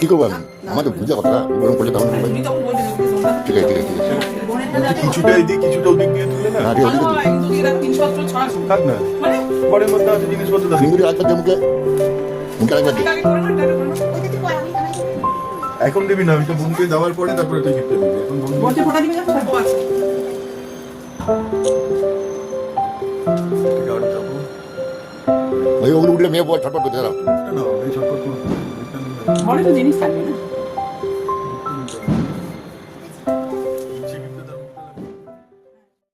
কি করবো আমি? আমাদের বুঝা কথা গরম করলে তখন ঠিক আছে ঠিক আছে ঠিক আছে কিছুটা এদিক কিছুটা ওদিক দিয়ে তুলে না না ঠিক আছে থাক না পরের মধ্যে আছে জিনিসপত্র দাও সিঙ্গুরি রাখতে মুখে মুখে রাখবে এখন দিবি না ওইটা বোনকে দেওয়ার পরে তারপরে তুই গিফট দিবি এখন বোনকে ফোটা দিবি না ওই ওগুলো উঠলে মেয়ে বল ছটপট করতে দাঁড়াও না এই ছটপট করবো ঘরে তো জিনিস থাকবে না।